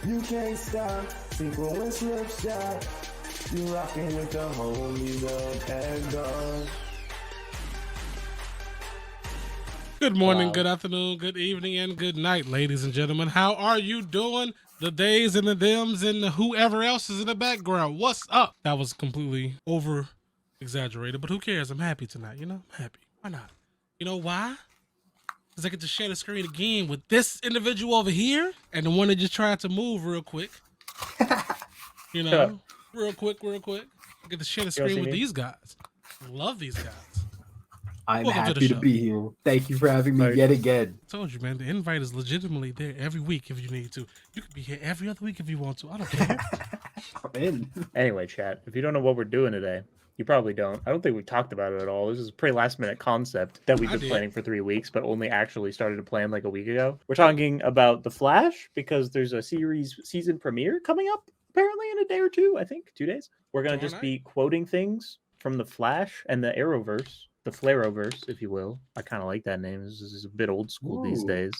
You can't stop, Sequel and Slipshock. You rockin' with the homies of Asgard. Good morning, good afternoon, good evening, and good night, ladies and gentlemen. How are you doing? The days and the thems and the whoever else is in the background. What's up? That was completely over exaggerated, but who cares? I'm happy tonight, I'm happy. Why not? You know why? Because I get to share the screen again with this individual over here and the one that just tried to move real quick. Real quick. I get to share the screen with these guys. I love these guys. I'm happy to be here. Thank you for having me yet again. I told you, man, the invite is legitimately there every week if you need to. You could be here every other week if you want to. I don't care. I'm in. Anyway, chat, if you don't know what we're doing today, you probably don't. I don't think we talked about it at all. This is a pretty last minute concept that we've been planning for 3 weeks, but only actually started to plan like a week ago. We're talking about The Flash because there's a season premiere coming up apparently in a day or two, I think 2 days. We're going to just be quoting things from The Flash and the Arrowverse. The Flareoverse, if you will. I kind of like that name. This is a bit old school these days,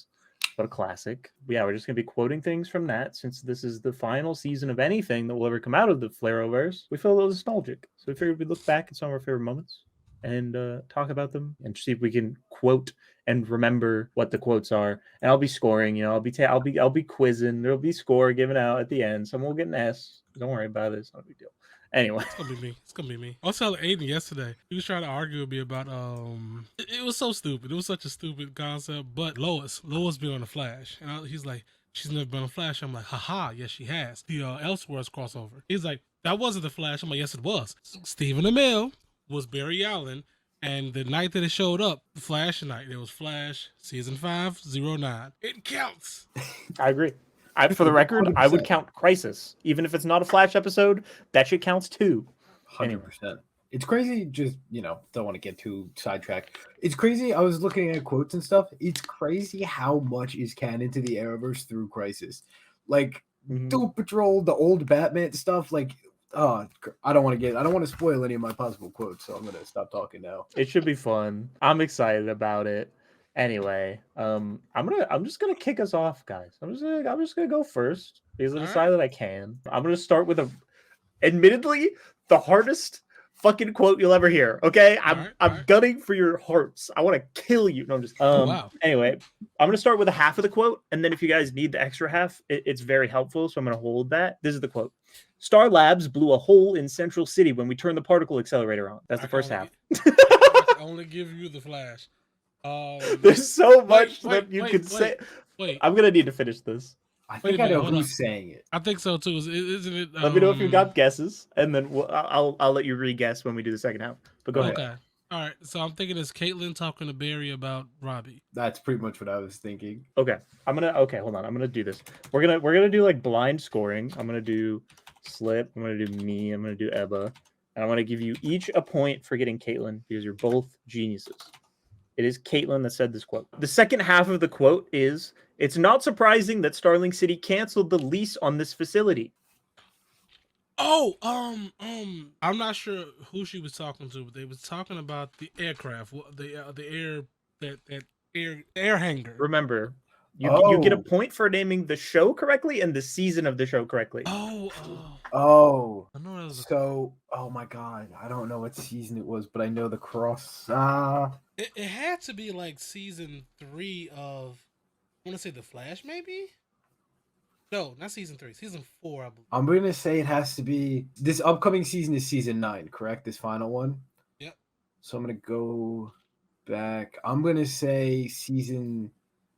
but a classic. Yeah, we're just going to be quoting things from that since this is the final season of anything that will ever come out of the Flareoverse. We feel a little nostalgic. So we figured we'd look back at some of our favorite moments and talk about them and see if we can quote and remember what the quotes are. And I'll be scoring, I'll be quizzing. There'll be score given out at the end. Someone will get an S. Don't worry about it. It's not a big deal. Anyway, it's gonna be me. I was telling Aiden yesterday. He was trying to argue with me about It was so stupid. It was such a stupid concept. But Lois been on the Flash, and he's like, she's never been on the Flash. I'm like, haha, yes she has. The Elseworlds crossover. He's like, that wasn't the Flash. I'm like, yes it was. Stephen Amell was Barry Allen, and the night that it showed up, the Flash night, it was Flash season 509. It counts. I agree. For the record, 100%. I would count Crisis. Even if it's not a Flash episode, that shit counts too. 100%. It's crazy, just, don't want to get too sidetracked. It's crazy. I was looking at quotes and stuff. It's crazy how much is canon to the Arrowverse through Crisis. Like, Doom Patrol, the old Batman stuff, like, I don't want to spoil any of my possible quotes, so I'm going to stop talking now. It should be fun. I'm excited about it. Anyway, I'm just gonna kick us off, guys. I'm just gonna go first because I decided I can. I'm gonna start with admittedly, the hardest fucking quote you'll ever hear. Okay, I'm gunning for your hearts. I want to kill you. No, I'm just. Wow. Anyway, I'm gonna start with a half of the quote, and then if you guys need the extra half, it's very helpful. So I'm gonna hold that. This is the quote. Star Labs blew a hole in Central City when we turned the particle accelerator on. That's the first half. I only give you the Flash. There's so much that you could say. Wait, I'm gonna need to finish this. I think I know who's saying it. I think so too. Isn't it? Let me know if you got guesses, and then I'll let you re-guess when we do the second half. But go ahead. Okay. All right. So I'm thinking it's Caitlin talking to Barry about Robbie. That's pretty much what I was thinking. Okay. Hold on. I'm gonna do this. We're gonna do like blind scoring. I'm gonna do Slip. I'm gonna do me. I'm gonna do Ebba, and I'm gonna give you each a point for getting Caitlin because you're both geniuses. It is Caitlin that said this quote. The second half of the quote is, "It's not surprising that Starling City canceled the lease on this facility." Oh, I'm not sure who she was talking to, but they was talking about the aircraft, the air hangar. Remember, you get a point for naming the show correctly and the season of the show correctly. Oh. I know that was oh my God, I don't know what season it was, but I know the cross. It had to be like season 3 of, I want to say The Flash, maybe? No, not season 3, season 4, I believe. I'm going to say it has to be, this upcoming season is season 9, correct? This final one? Yep. So I'm going to go back. I'm going to say season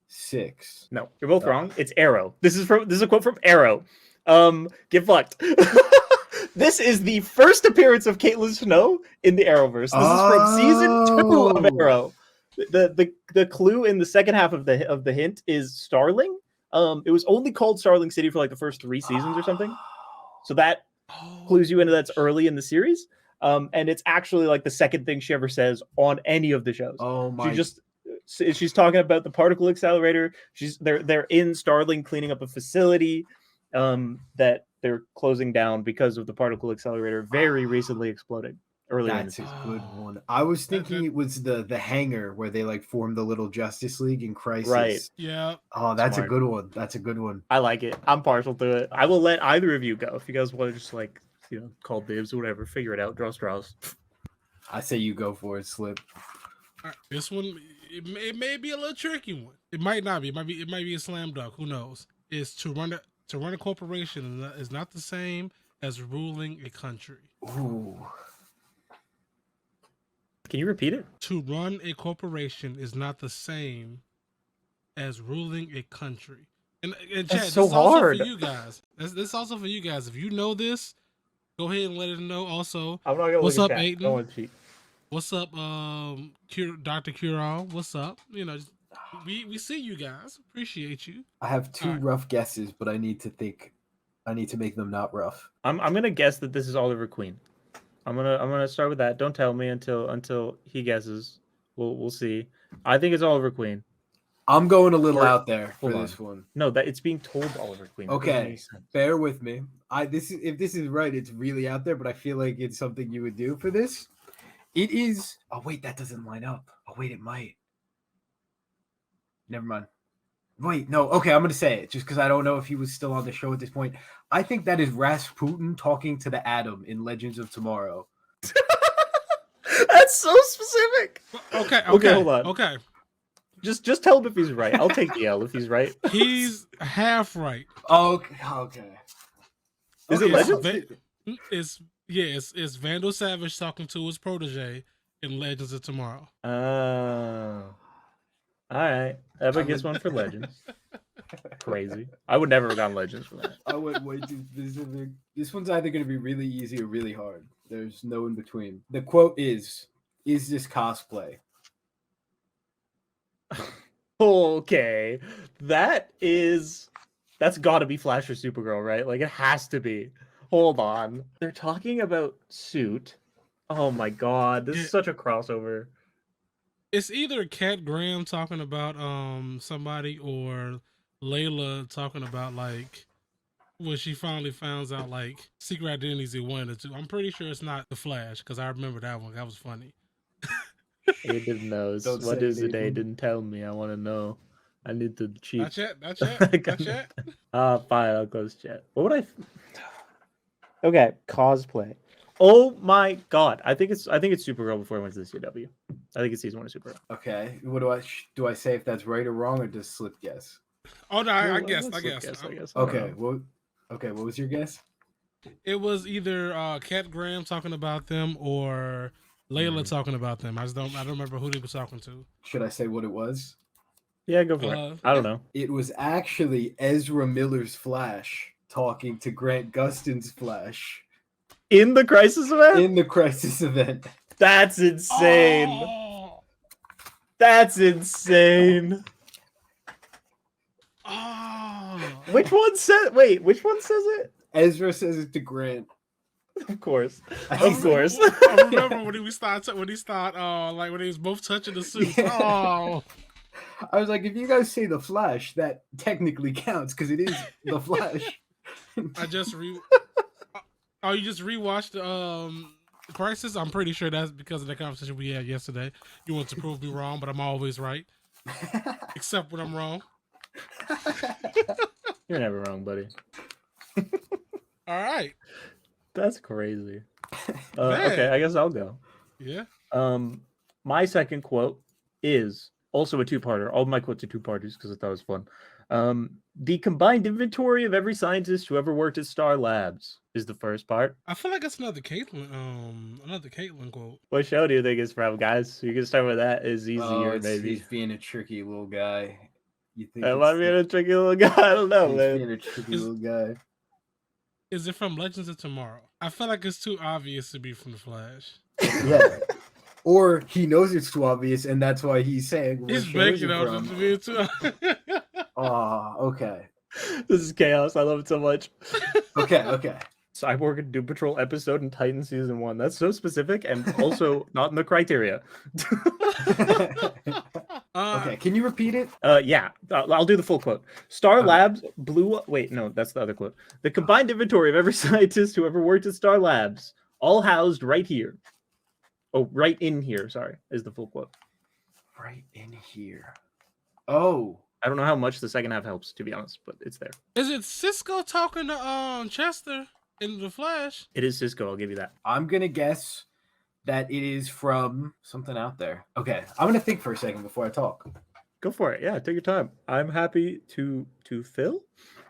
6. No, you're both wrong. It's Arrow. This is a quote from Arrow. Get fucked. This is the first appearance of Caitlin Snow in the Arrowverse. This is from season 2 of Arrow. The clue in the second half of the hint is Starling. It was only called Starling City for like the first 3 seasons or something. So that clues you into that's early in the series. And it's actually like the second thing she ever says on any of the shows. Oh my! She's talking about the particle accelerator. They're in Starling cleaning up a facility that they're closing down because of the particle accelerator very recently exploding. earlier That's in a the season. good one. I was thinking that- it was the hangar where they like formed the little Justice League in Crisis. Right. Yeah. Oh, that's Smart. a good one. That's a good one. I like it. I'm partial to it. I will let either of you go if you guys want to just like call dibs or whatever. Figure it out. Draw straws. I say you go for it, Slip. All right, this one, it may be a little tricky one. It might not be. It might be a slam dunk. Who knows? Is to run a corporation is not the same as ruling a country. Ooh. Can you repeat it? To run a corporation is not the same as ruling a country. And Chad, so this is also hard. for you guys. This is also for you guys. If you know this, go ahead and let it know. Also, I'm not gonna what's look up, at chat. Aiden? Don't want to cheat. What's up, Dr. Curall? What's up? We see you guys. Appreciate you. I have two All right. rough guesses, but I need to think. I need to make them not rough. I'm gonna guess that this is Oliver Queen. I'm gonna start with that. Don't tell me until he guesses. We'll see. I think it's Oliver Queen. I'm going a little Or- out there for hold this one. No, that it's being told Oliver Queen. That doesn't Okay, make sense. bear with me. If this is right, it's really out there, but I feel like it's something you would do for this. It is. Oh wait, that doesn't line up. Oh wait, it might. Never mind. Wait, no. Okay, I'm gonna say it just because I don't know if he was still on the show at this point. I think that is Rasputin talking to the Atom in Legends of Tomorrow. That's so specific. Okay, hold on. Okay, Just tell him if he's right. I'll take the L if he's right. he's half right. Okay. Is it It's Legends? It's Vandal Savage talking to his protege in Legends of Tomorrow. Oh. All right. Ebba gets one for Legends. Crazy. I would never have gotten Legends for that. I went way too specific. This one's either going to be really easy or really hard. There's no in between. The quote is this cosplay? Okay. That's gotta be Flash or Supergirl, right? Like it has to be. Hold on. They're talking about suit. Oh my god. This is such a crossover. It's either Kat Graham talking about somebody or Layla talking about like when she finally finds out like secret identities in one or two. I'm pretty sure it's not the Flash because I remember that one. That was funny. Aiden knows. Don't What say is it? Aiden. Aiden, tell me. I want to know. I need to cheat. Not yet. Not yet. Not yet. Fine. I'll close chat. What would I? Okay, cosplay. Oh my god! I think it's Supergirl before it went to the CW. I think it's season 1 of Supergirl. Okay. What do I say if that's right or wrong, or just slip guess? Oh no, I Well, guess. let's I look guess. I guess. I don't Okay. know. What was your guess? It was either Kat Graham talking about them or Layla talking about them. I don't remember who they were talking to. Should I say what it was? Yeah, go for it. I don't know. It was actually Ezra Miller's Flash talking to Grant Gustin's Flash In the Crisis event? in the Crisis event. That's insane. Oh, That's insane. oh. Which one says it? Ezra says it to Grant. Of course. I Of course. I remember when he was both touching the suit. Yeah. Oh, I was like, if you guys say the Flash, that technically counts because it is the Flash. I just Oh, you just rewatched Crisis? I'm pretty sure that's because of the conversation we had yesterday. You want to prove me wrong, but I'm always right, except when I'm wrong. You're never wrong, buddy. All right. That's crazy. Man. Okay, I guess I'll go. Yeah. My second quote is also a two-parter. All my quotes are two-parters because I thought it was fun. The combined inventory of every scientist who ever worked at Star Labs is the first part. I feel like it's another Caitlyn quote. What show do you think it's from, guys? You can start with that. Is easier, maybe. He's being a tricky little guy. You think Am I being a tricky little guy? I don't know, he's man. being a tricky little guy. Is it from Legends of Tomorrow? I feel like it's too obvious to be from the Flash. Yeah. Or he knows it's too obvious, and that's why he's saying. He's banking on it to be too. Oh, okay. This is chaos. I love it so much. Okay. Cyborg and Doom Patrol episode in Titan season 1. That's so specific and also not in the criteria. Okay, can you repeat it? Yeah, I'll do the full quote. Star Labs blew. Wait, no, that's the other quote. The combined inventory of every scientist who ever worked at Star Labs, all housed right here. Oh, right in here. Sorry, is the full quote. Right in here. Oh, I don't know how much the second half helps, to be honest, but it's there. Is it Cisco talking to Chester in the Flash? It is Cisco. I'll give you that. I'm gonna guess that it is from something out there. Okay, I'm gonna think for a second before I talk. Go for it. Yeah, take your time. I'm happy to fill.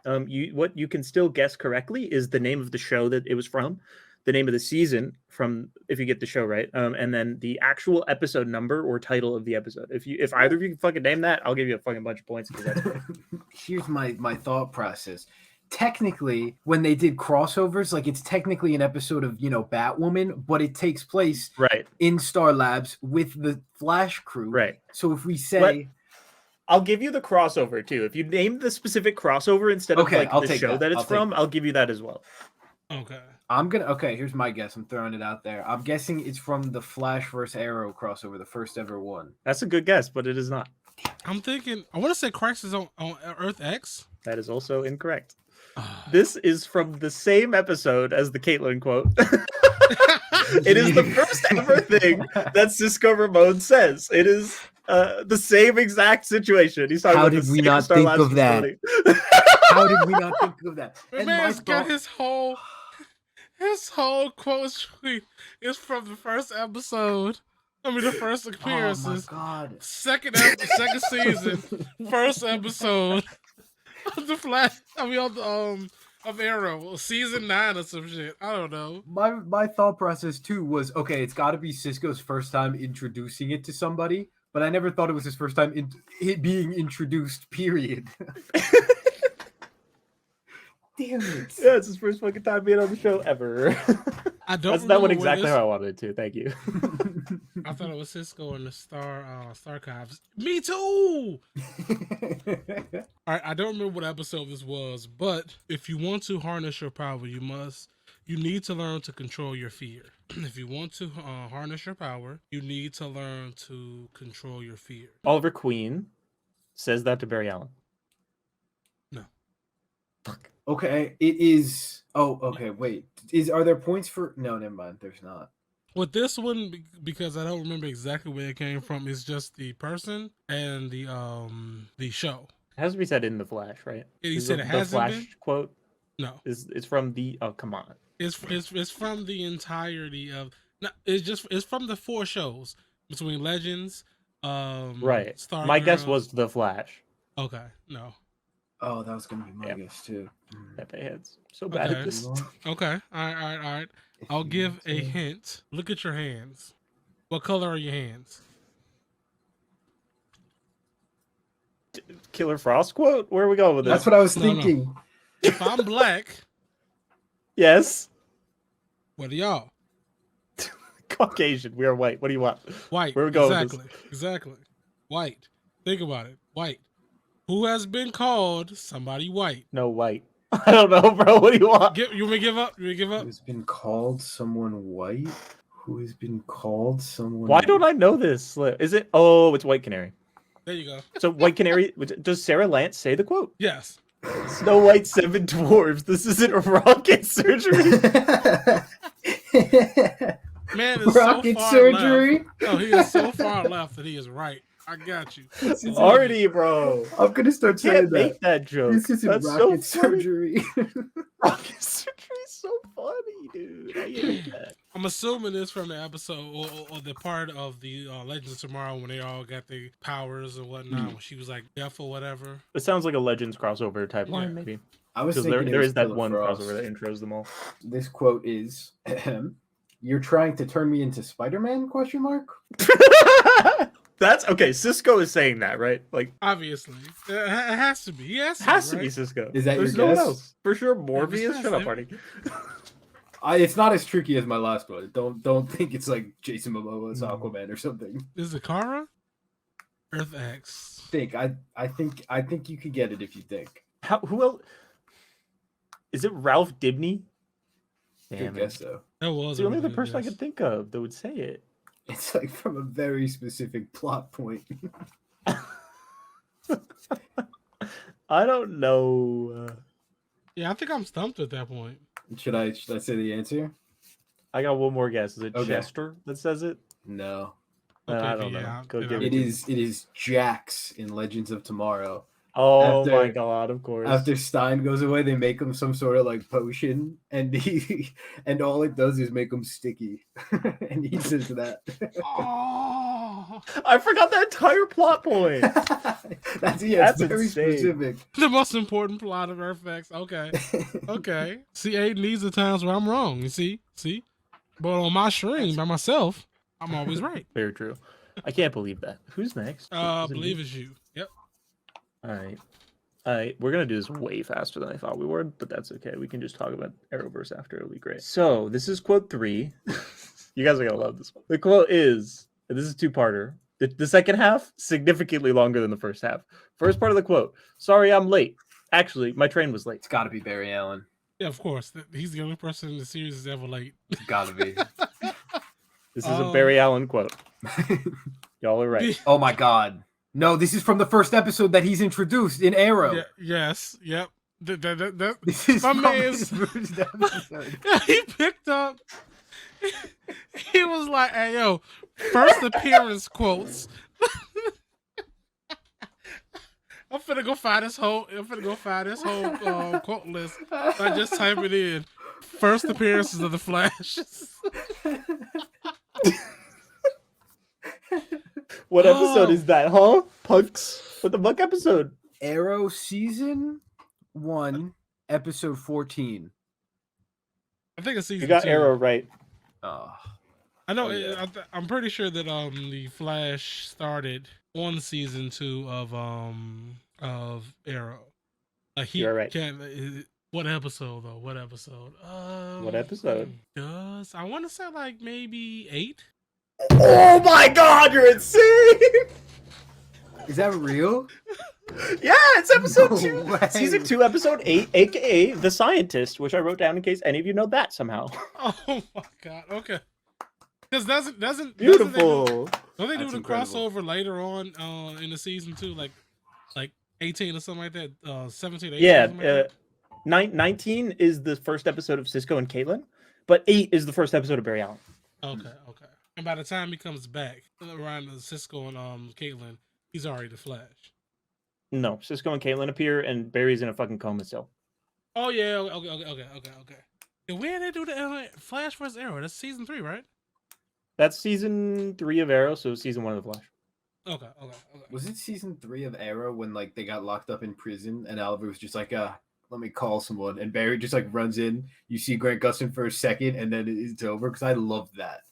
What you can still guess correctly is the name of the show that it was from, the name of the season from, if you get the show right, and then the actual episode number or title of the episode. If either of you can fucking name that, I'll give you a fucking bunch of points. That's Here's my thought process. Technically, when they did crossovers, like it's technically an episode of Batwoman, but it takes place right in Star Labs with the Flash crew. Right. So if we say, I'll give you the crossover too. If you name the specific crossover instead of the show that it's from, I'll give you that as well. Okay. Okay, here's my guess. I'm throwing it out there. I'm guessing it's from the Flash vs. Arrow crossover, the first ever one. That's a good guess, but it is not. I'm thinking, I want to say Crisis on Earth X. That is also incorrect. This is from the same episode as the Caitlyn quote. It is the first ever thing that Cisco Ramon says. It is the same exact situation. He's talking How about did the we same not Star think Labs of that? facility. How did we not think of that? The man's got his whole quote street is from the first episode. I mean, the first appearances. Oh my God. Second season, first episode of the Flash. I mean, of Arrow, season 9 or some shit. I don't know. My thought process too was, okay, it's got to be Cisco's first time introducing it to somebody, but I never thought it was his first time it being introduced. Period. Damn it! Yeah, it's his first fucking time being on the show ever. That's not what exactly how I wanted it to. Thank you. I thought it was Cisco and the Star Cops. Me too. All right, I don't remember what episode this was, but if you want to harness your power, you need to learn to control your fear. If you want to harness your power, you need to learn to control your fear. Oliver Queen says that to Barry Allen. No. Fuck. Okay, it is. Oh, okay. Wait, are there points for? No, never mind. There's not. With this one, because I don't remember exactly where it came from, it's just the person and the show. It has to be said in the Flash, right? You said it hasn't the Flash been? quote. No, it's from the. Oh, come on. It's from the entirety of. No, it's from the 4 shows between Legends. Right. Stargirl. My guess was the Flash. Okay. No. Oh, that was gonna be my guess too. Pepe heads so bad at this. Okay. All right. I'll give a hint. Look at your hands. What color are your hands? Killer Frost quote? Where are we going with this? That's what I was thinking. No. If I'm black, yes. What are y'all? Caucasian. We are white. What do you want? White. Where are we going with this? Exactly. White. Think about it. White. Who has been called somebody white? No, white. I don't know, bro. What do you want? You want me to give up? You want me to give up? Who has been called someone white? Who has been called someone? Why don't I know this? Is it? Oh, it's White Canary. There you go. So White Canary. Does Sarah Lance say the quote? Yes. Snow White, 7 dwarves. This isn't rocket surgery. Man is rocket so far surgery. Left. Oh, he is so far left that he is right. I got you. Already, bro. I'm gonna start saying Can't make that joke. This isn't That's rocket so funny. surgery. Rocket surgery is so funny, dude. I hate that. I'm assuming it's from the episode or the part of the Legends of Tomorrow when they all got their powers and whatnot. When she was like deaf or whatever. It sounds like a Legends crossover type line, maybe. I was Because thinking there it is that Killer one Frost. crossover that intros them all. This quote is, "You're trying to turn me into Spider-Man?" Question mark. That's okay. Cisco is saying that, right? Like, Obviously, it has to be. He has to right? be Cisco. Is that There's your no one guess? else for sure. Morbius. Shut up, Marty. It's not as tricky as my last one. Don't think it's like Jason Momoa's Aquaman or something. Is it Kara? Earth X. I think you could get it if you think. Who else? Is it Ralph Dibny? Good guess though. That was It's the only other really person I guess. could think of that would say it. It's like from a very specific plot point. I don't know. Yeah, I think I'm stumped at that point. Should I say the answer? I got one more guess. Is it Okay. Chester that says it? No. Okay, I don't yeah, know. Go then give I- It is Jax in Legends of Tomorrow. Oh After- my god! Of course. After Stein goes away, they make him some sort of like potion, and and all it does is make him sticky, and he says that. Oh, I forgot that entire plot point. That's That's very insane. specific. the most important plot of Earthx. Okay, okay. See, Aiden, these are times where I'm wrong. You see, but on my stream by myself, I'm always right. Very true. I can't believe that. Who's next? I Is it believe me? it's you. Yep. All right. We're gonna do this way faster than I thought we would, but that's okay. We can just talk about Arrowverse after. It'll be great. So this is quote 3. You guys are gonna love this one. The quote is, and this is two-parter. The second half significantly longer than the first half. First part of the quote: "Sorry, I'm late. Actually, my train was late." It's got to be Barry Allen. Yeah, of course. He's the only person in the series that's ever late. It's got to be. This is a Barry Allen quote. Y'all are right. Oh my God! No, this is from the first episode that he's introduced in Arrow. Yeah, yes. Yep. This is My from man's- his first episode. He picked up. He was like, "Hey, yo, first appearance quotes." I'm finna go find this whole. Quote list. I just type it in. First appearances of the Flash. What episode Oh. is that, huh? Punks. What the fuck episode? Arrow season 1, episode 14. I think it's season You got 2. Arrow right. Oh, I know. Oh, yeah. I'm pretty sure that the Flash started on season 2 of Arrow. You're right. What episode though? What episode? What episode? Does I want to say like maybe 8? Oh my god, you're insane! is that real? Yeah, it's episode No 2. way. Season 2, episode 8, aka The Scientist, which I wrote down in case any of you know that somehow. Oh my god. Okay. Because doesn't Beautiful. don't they do That's the incredible. crossover later on in the season 2 like 18 or something like that? 17, 18 or Yeah, something like that? 19 is the first episode of Cisco and Caitlin, but 8 is the first episode of Barry Allen. Okay. And by the time he comes back around Cisco and Caitlin, he's already the Flash. No, Cisco and Caitlin appear, and Barry's in a fucking coma still. Oh yeah, okay. And where they do the Flash vs Arrow? That's season 3, right? That's season 3 of Arrow, so season 1 of The Flash. Okay. Was it season 3 of Arrow when like they got locked up in prison and Oliver was just like, let me call someone, and Barry just like runs in. You see Grant Gustin for a second, and then it's over. Because I love that.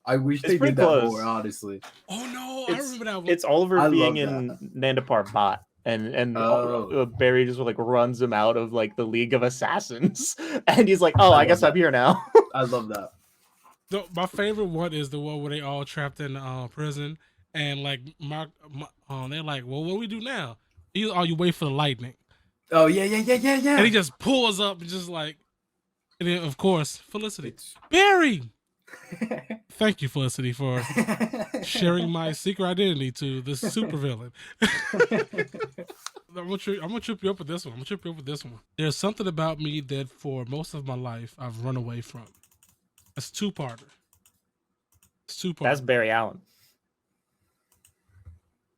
I wish It's they pretty did that close. more, honestly. Oh no, I remember that one. It's Oliver I being love in Nandapar Bot, and Oh. Barry just like runs him out of like the League of Assassins, and he's like, "Oh, I guess I'm here now." I love that. My favorite one is the one where they all trapped in prison, and like they're like, "Well, what do we do now?" You wait for the lightning, Oh yeah. and he just pulls up and just like, and then of course Felicity, Barry. Thank you, Felicity, for sharing my secret identity to the supervillain. I'm gonna trip you up with this one. There's something about me that for most of my life I've run away from. That's two-parter. That's Barry Allen.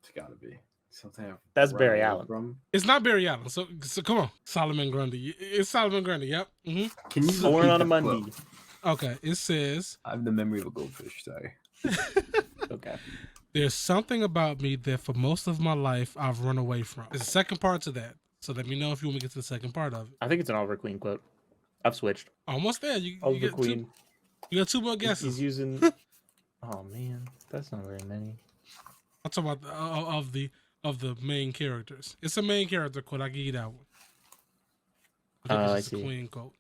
It's gotta be something. I've That's run Barry away Allen. From. It's not Barry Allen. So come on, Solomon Grundy. It's Solomon Grundy. Yep. Can you Born repeat on a that Monday. quote? Okay. It says, I have the memory of a goldfish. Sorry. Okay. "There's something about me that for most of my life I've run away from." There's a second part to that. So let me know if you want me to get to the second part of it. I think it's an Oliver Queen quote. I've switched. Almost there. You Oliver get Queen. you got 2 more He's guesses. using. Oh man, that's not very many. I'm talking about of the main characters. It's a main character quote. I give you that one. I it's a see. Queen quote.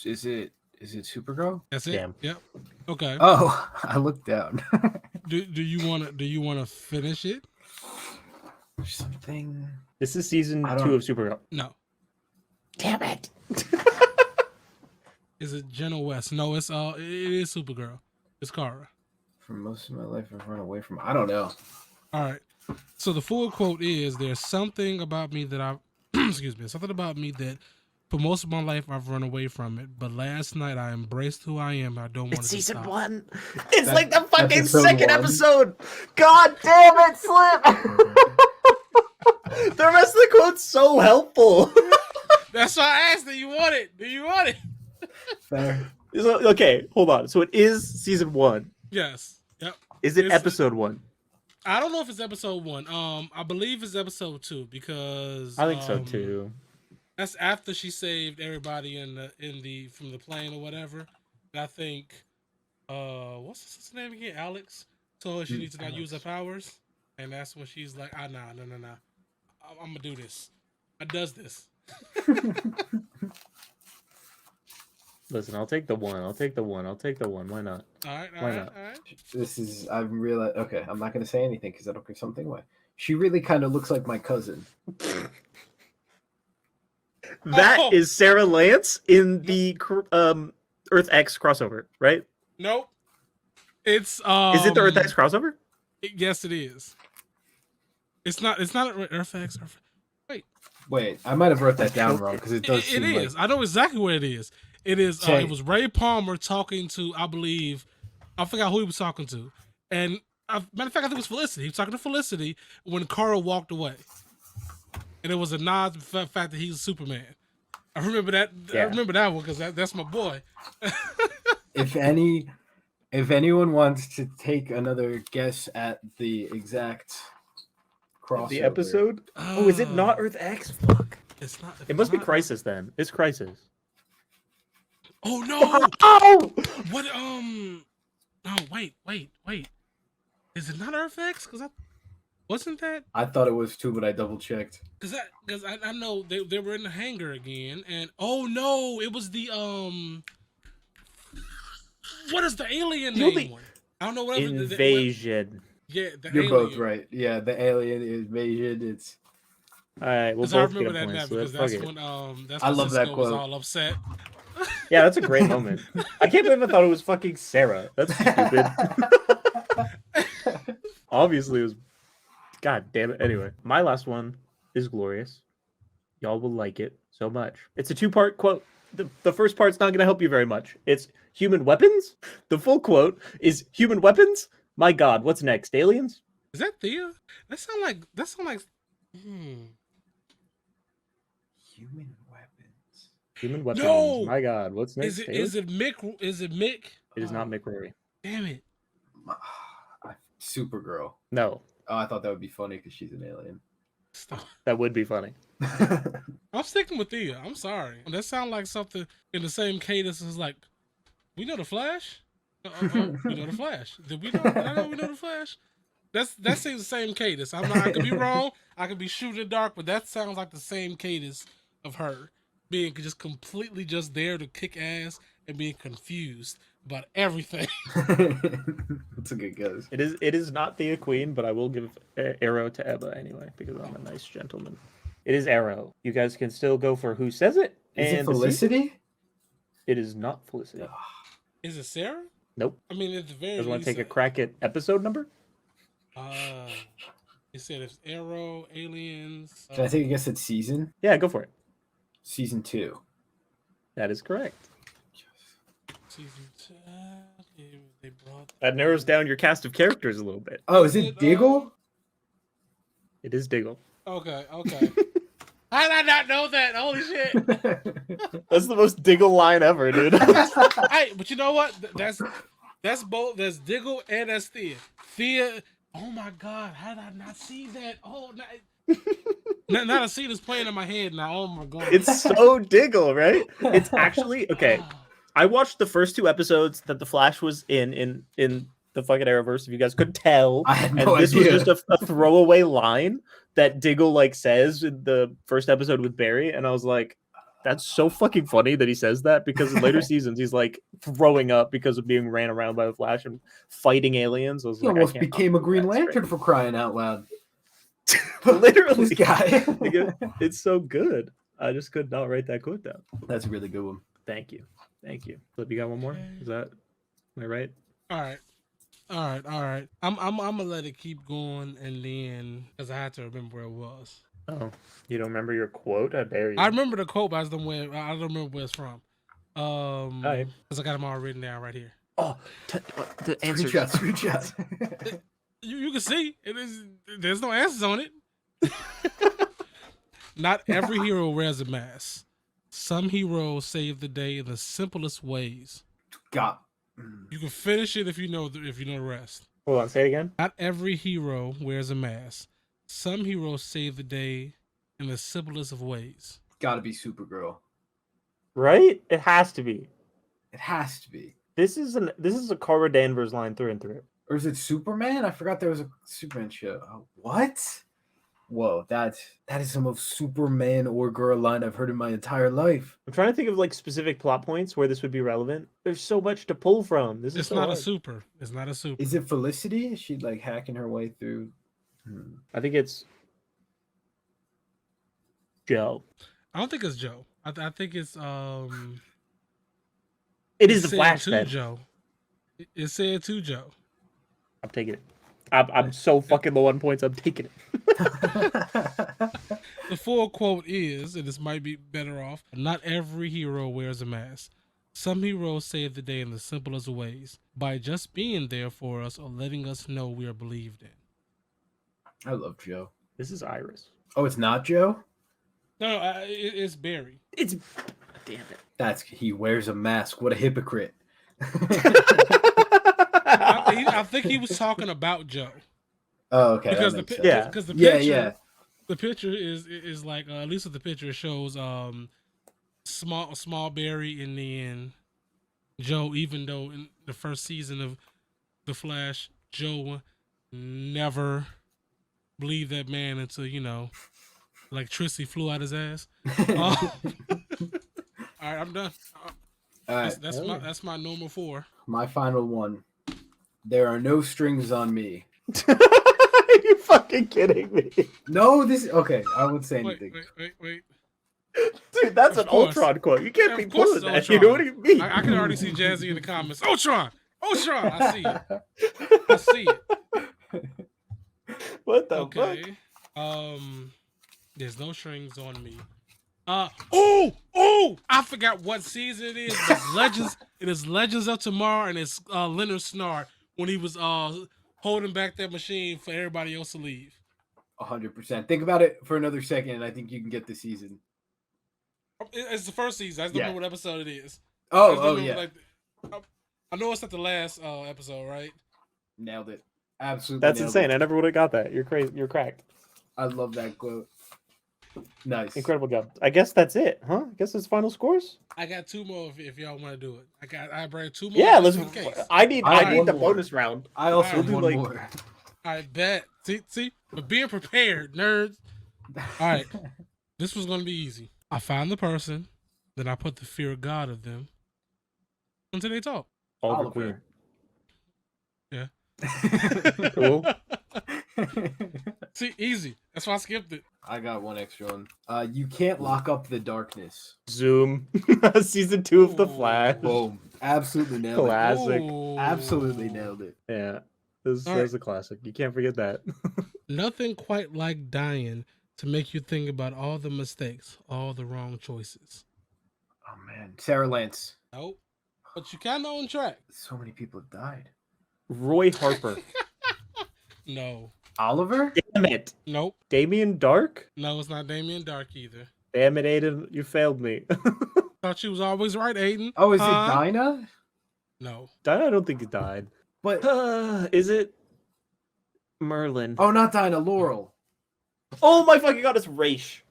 Is it Supergirl? That's it. Damn. Yep. Okay. Oh, I looked down. Do you wanna finish it? Something. This is season I 2 don't- of Supergirl. No. Damn it. Is it Jenna West? No, it is Supergirl. It's Kara. For most of my life, I've run away from. I don't know. All right. So the full quote is: "There's something about me that I, excuse me, something about me that For most of my life, I've run away from it, but last night I embraced who I am. I don't want It's it to season stop. 1. It's like the fucking episode second 1. episode. God damn it, Slip. The rest of the quote's so helpful. That's why I asked, do you want it? Do you want it? Fair. So, okay, hold on. So it is season 1. Yes. Yep. Is it It's- episode 1? I don't know if it's episode 1. I believe it's episode 2 because I think so too. That's after she saved everybody from the plane or whatever. And I think what's his name again? Alex told her she needs to not use her powers, and that's when she's like, nah. I'm gonna do this. I does this. Listen, I'll take the 1. I'll take the 1. Why not? All right. Why not? This is, I've realized, okay, I'm not going to say anything because I don't give something away. She really kind of looks like my cousin. That is Sarah Lance in the Earth X crossover, right? Nope. It's Is it the Earth X crossover? Yes, it is. It's not Earth X. Wait, I might have wrote that down wrong because it does It seem is. like... I know exactly what it is. It is. Say- It was Ray Palmer talking to, I believe, I forgot who he was talking to, and matter of fact, I think it was Felicity. He was talking to Felicity when Carl walked away, and it was a nod to the fact that he's Superman. I remember that. Yeah. I remember that one because that's my boy. If anyone wants to take another guess at the exact crossover... The episode? Oh, is it not Earth X? Fuck. It's not. It must be Crisis then. It's Crisis. Oh no! Oh! What? No, wait. Is it not Earth X? Because wasn't that? I thought it was too, but I double checked. Because I know they were in the hangar again, and oh no, it was the what is the alien name? I don't know what Invasion. Yeah, the You're alien. both right. Yeah, the alien invasion. It's... All right, we'll Because I both remember get a that point. now So because fuck that's it. when that's I when love that Cisco was quote. all upset. Yeah, that's a great moment. I can't believe I thought it was fucking Sarah. That's stupid. Obviously, it was. God damn it. Anyway, my last one is glorious. Y'all will like it so much. It's a 2-part quote. The first part's not going to help you very much. It's human weapons. The full quote is human weapons. My God, what's next? Aliens? Is that Thea? That sound like. Human weapons. Human weapons. No! My God, what's next? Is it Mick? Is it Mick? It is not Mick Rory. Damn it! Supergirl. No, Oh, I thought that would be funny because she's an alien. Stop. that would be funny. I'm sticking with Thea. I'm sorry. That sounds like something in the same cadence as like, we know the Flash. We know the Flash. Did I know we know the Flash? That seems the same cadence. I could be wrong. I could be shooting in the dark, but that sounds like the same cadence of her being just completely just there to kick ass and being confused about everything. That's a good guess. It is not Thea Queen, but I will give Arrow to Ebba anyway because I'm a nice gentleman. It is Arrow. You guys can still go for who says it. Is it and the season. Felicity? It is not Felicity. Is it Sarah? Nope. I mean, at the very You guys want to least, take a crack at episode number? it said it's Arrow, Aliens. Can I take a guess at season? Yeah, go for it. Season 2. That is correct. Season 2. They brought. That narrows down your cast of characters a little bit. Oh, is it Diggle? It is Diggle. Okay. How did I not know that? Holy shit! That's the most Diggle line ever, dude. Hey, but you know what? That's both. That's Diggle and that's Thea. Thea. Oh my God! How did I not see that? Oh, now the scene is playing in my head now. Oh my God! It's so Diggle, right? It's actually okay. I watched the first 2 episodes that the Flash was in the fucking Arrowverse. If you guys could tell, I had no and this idea. was just a throwaway line that Diggle like says in the first episode with Barry, and I was like, that's so fucking funny that he says that because in later seasons he's like throwing up because of being ran around by the Flash and fighting aliens. I was He like, almost I can't became a Green that's Lantern great. for crying out loud. Literally, This guy. it's so good. I just could not write that quote down. That's a really good one. Thank you. Flip, you got one more? Am I right? All right. I'm gonna let it keep going, and then because I had to remember where it was. Oh, you don't remember your quote? How dare you? I remember the quote, but I don't remember where it's from. Right. Because I got them all written down right here. Oh, the answers. Screenshots. You can see it is. There's no answers on it. Not every hero wears a mask. Some heroes save the day in the simplest ways. God. You can finish it if you know the rest. Hold on, say it again. Not every hero wears a mask. Some heroes save the day in the simplest of ways. Gotta be Supergirl. Right? It has to be. It has to be. This is a Cara Danvers line through and through. Or is it Superman? I forgot there was a Superman show. Oh, what? Whoa, that is the most Superman or girl line I've heard in my entire life. I'm trying to think of like specific plot points where this would be relevant. There's so much to pull from. This is It's so not hard. a super. It's not a super. Is it Felicity? Is she like hacking her way through? I think it's Joe. I don't think it's Joe. I think it's It is the said Flash to then. Joe. It said to Joe. I'm taking it. I'm so fucking low on points. I'm taking it. The full quote is, and this might be better off, not every hero wears a mask. Some heroes save the day in the simplest ways by just being there for us or letting us know we are believed in. I love Joe. This is Iris. Oh, it's not Joe? No, it's Barry. It's damn it. He wears a mask. What a hypocrite. I think he was talking about Joe. Oh, okay. Because that the makes pi- sense. because the Yeah, picture, yeah. the picture is like at least with the picture it shows small Barry and then Joe. Even though in the first season of The Flash, Joe never believed that man until electricity flew out his ass. All right, I'm done. All right. That's my normal 4. My final one. There are no strings on me. Are you fucking kidding me? No, okay. I won't say anything. Wait. Dude, that's Of an course. Ultron quote. You can't Of be course pulling it's that here. Ultron. What do you mean? I can already see Jazzy in the comments. Ultron! I see it. I see it. What the Okay. fuck? There's no strings on me. Oh! I forgot what season it is. It's Legends. It is Legends of Tomorrow, and it's Leonard Snart when he was holding back that machine for everybody else to leave. 100%. Think about it for another second, and I think you can get the season. It's the first season. I just don't know what episode it is. Oh, yeah. I know it's not the last episode, right? Nailed it. Absolutely. That's nailed insane. It. I never would have got that. You're crazy. You're cracked. I love that quote. Nice. Incredible job. I guess that's it, huh? I guess it's final scores. I got 2 more if y'all want to do it. I bring 2 more. Yeah, just let's. in case. I need one the more. bonus round. I also Alright, have we'll do one like- more. I bet. See, but being prepared, nerds. All right, this was gonna be easy. I find the person, then I put the fear of God of them until they talk. Oliver Queen. Yeah. Cool. See, easy. That's why I skipped it. I got one extra one. You can't lock up the darkness. Zoom. Season 2 of The Flash. Boom. Absolutely nailed Classic. Ooh. it. Absolutely nailed it. Yeah. That's a classic. You can't forget that. Nothing quite like dying to make you think about all the mistakes, all the wrong choices. Oh, man. Sarah Lance. Nope. But you kind of on track. So many people have died. Roy Harper. No. Oliver? Damn it. Nope. Damien Dark? No, it's not Damien Dark either. Damn it, Aiden. You failed me. Thought she was always right, Aiden. Oh, is Huh? it Dinah? No. I don't think he died. But Is it Merlin? oh, not Dinah. Laurel. Oh my fucking god, it's Raish.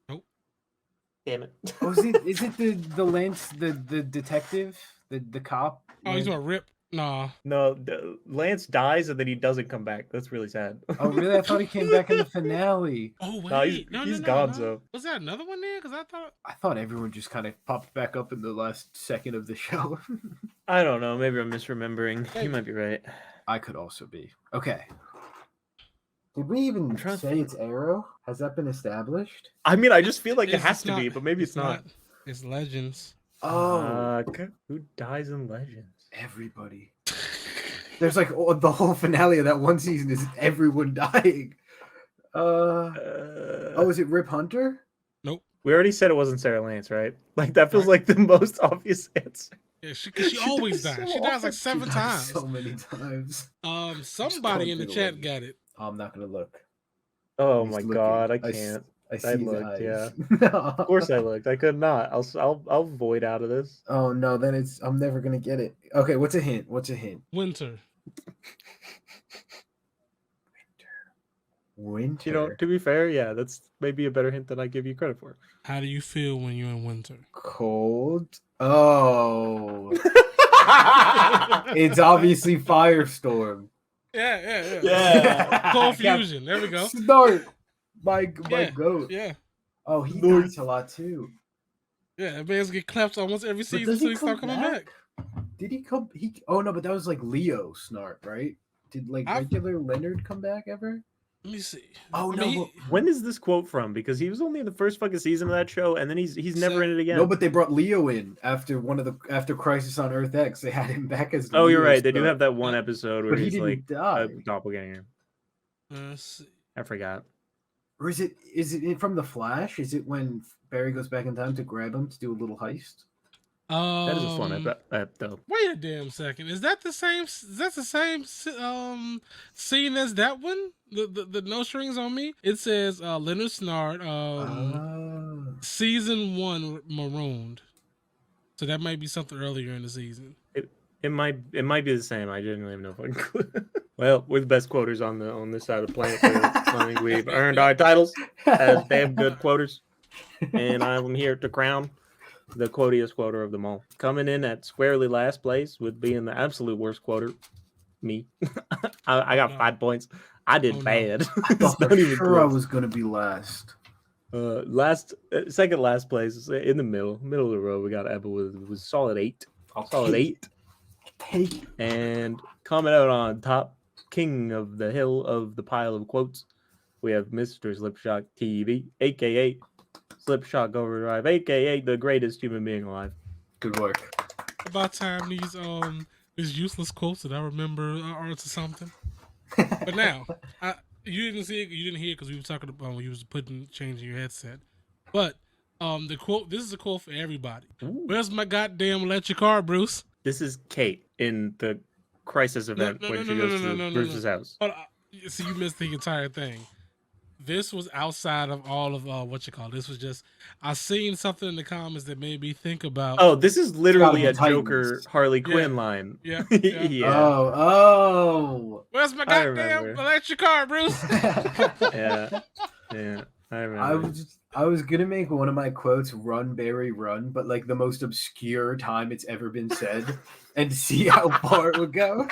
Nope. Damn it. Oh, is it the Lance the detective the cop? Oh, he's gonna rip. Nah. No, Lance dies and then he doesn't come back. That's really sad. Oh, really? I thought he came back in the finale. Oh wait. No, he's gone, so. Was there another one there? Because I thought everyone just kind of popped back up in the last second of the show. I don't know. Maybe I'm misremembering. You might be right. I could also be. Okay. Did we even trying to say it's Arrow? Has that been established? I mean, I just feel like it It's has to not- be, but maybe it's not. It's Legends. Oh, Who dies in Legends? everybody. There's like the whole finale of that one season is everyone dying. Oh, is it Rip Hunter? Nope. We already said it wasn't Sarah Lance, right? Like that feels Right. like the most obvious answer. Yeah, she always dies. She dies like 7 times. So many times. Somebody in the chat got it. I'm not gonna look. Oh He's my looking. god, I I can't. see I his looked, eyes. yeah. No. Of course I looked. I could not. I'll void out of this. Oh no, then I'm never gonna get it. Okay, what's a hint? Winter. Winter. You know, to be fair, yeah, that's maybe a better hint than I give you credit for. How do you feel when you're in winter? Cold. Oh. It's obviously Firestorm. Yeah. Cold fusion. There we go. Snort. My Yeah. goat. Yeah. Oh, he dies a lot too. Yeah, that man's get clapped almost every But season does until he he start come coming back. Did he come? Oh no, but that was like Leo Snart, right? Did like regular Leonard come back ever? Let me see. Oh I no, mean, When is this quote from? Because he was only in the first fucking season of that show, and then he's never in it again. no, but they brought Leo in after after Crisis on Earth X. They had him back as. Oh, Leo you're right. They do Snart. have that one episode where But he he's didn't like die. a doppelganger. let's see. I forgot. Or is it from the Flash? Is it when Barry goes back in time to grab him to do a little heist? That is a fun though. Wait a damn second. Is that the same? Is that the same scene as that one? The No Strings on Me. It says Leonard Snart, season 1 marooned. So that might be something earlier in the season. It might be the same. I genuinely have no fucking clue. Well, we're the best quoters on this side of the planet. I think we've earned our titles as damn good quoters, and I'm here to crown the quotiest quoter of them all. Coming in at squarely last place with being the absolute worst quoter, me. I got 5 points. I did bad. I thought for sure I was gonna be last. Second last place in the middle of the row. We got Ebba with solid 8. Solid 8. And coming out on top, king of the hill of the pile of quotes, we have Mr. Slipshock TV, aka Slipshock Overdrive, aka the greatest human being alive. Good work. About time these useless quotes that I remember are to something. But now, you didn't see it, you didn't hear it because we were talking about when you was changing your headset. But the quote. This is a quote for everybody. Ooh. Where's my goddamn electric car, Bruce? This is Kate in the crisis event when she goes to Bruce's house. So you missed the entire thing. This was outside of all of This was just I seen something in the comments that made me think about. Oh, this is literally a Joker Harley Quinn line. Yeah. Yeah. Oh. Where's my goddamn electric car, Bruce? Yeah. I remember. I was gonna make one of my quotes "Run, Barry, run," but like the most obscure time it's ever been said, and see how far it would go.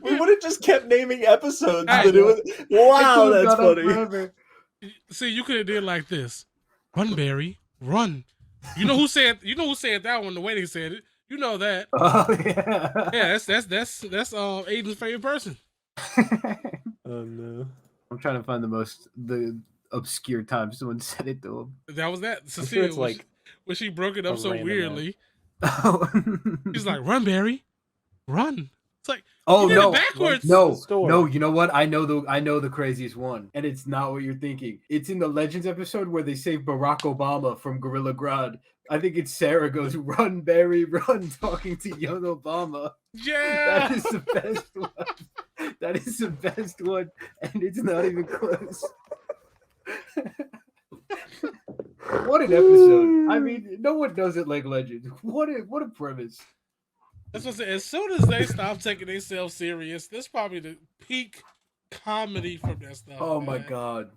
We would have just kept naming episodes. Wow, that's funny. See, you could have did like this: "Run, Barry, run." You know who said that one? The way they said it, you know that. Oh yeah. Yeah, that's Aiden's favorite person. Oh no. I'm trying to find the obscure time someone said it to him. That was that. Cecile, sure it's when she broke it up so weirdly. Oh. He's like, "Run, Barry, run." It's like, oh no, backwards. No. You know what? I know the craziest one, and it's not what you're thinking. It's in the Legends episode where they save Barack Obama from Gorilla Grodd. I think it's Sarah goes, "Run, Barry, run," talking to young Obama. Yeah, that is the best one. That is the best one, and it's not even close. What an episode! I mean, no one does it like Legends. What a premise! That's what I said. As soon as they stop taking themselves serious, this is probably the peak comedy from that stuff. Oh my god!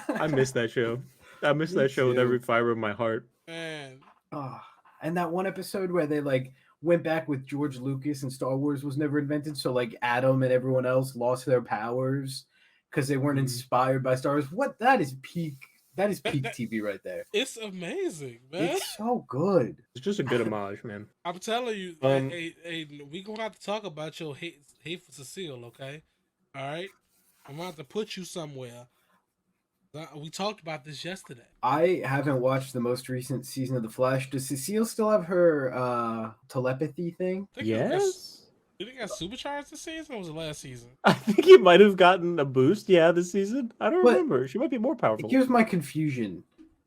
I miss that show. I miss that show with every fiber of my heart. Man. Oh, and that one episode where they like went back with George Lucas and Star Wars was never invented, so like Adam and everyone else lost their powers because they weren't inspired by Star Wars. That is peak TV right there. It's amazing, man. It's so good. It's just a good homage, man. I'm telling you, Aiden, we gonna have to talk about your hate for Cecile, okay? All right, I'm gonna have to put you somewhere. We talked about this yesterday. I haven't watched the most recent season of The Flash. Does Cecile still have her telepathy thing? Yes. Did he get supercharged this season or was it last season? I think he might have gotten a boost, this season. I don't But remember. She might be more powerful. here's my confusion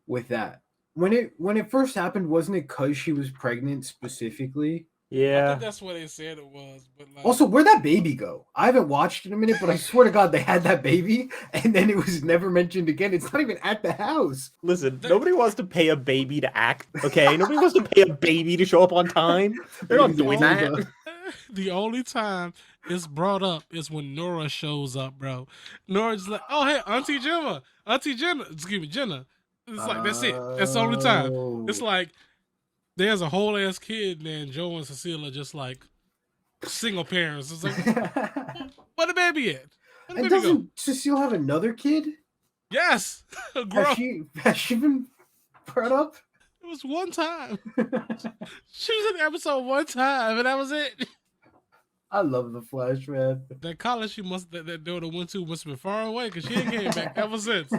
with that. When it first happened, wasn't it because she was pregnant specifically? I Yeah. think that's what they said it was. But like, Also, where'd that baby go? I haven't watched in a minute, but I swear to God, they had that baby, and then it was never mentioned again. It's not even at the house. Listen, nobody wants to pay a baby to act, okay? Nobody wants to pay a baby to show up on time. They're not doing that. the only time it's brought up is when Nora shows up, bro. Nora's like, "Oh hey, Auntie Jenna, excuse me, Jenna." It's like that's it. That's the only time. It's like there's a whole ass kid, and Joe and Cecile are just like single parents. It's like, where the baby at? Where the And baby doesn't go? Cecile have another kid? Yes, Has she been brought up? It was one time. She was in the episode one time, and that was it. I love the Flash, man. That college that daughter went to must have been far away because she ain't came back ever since.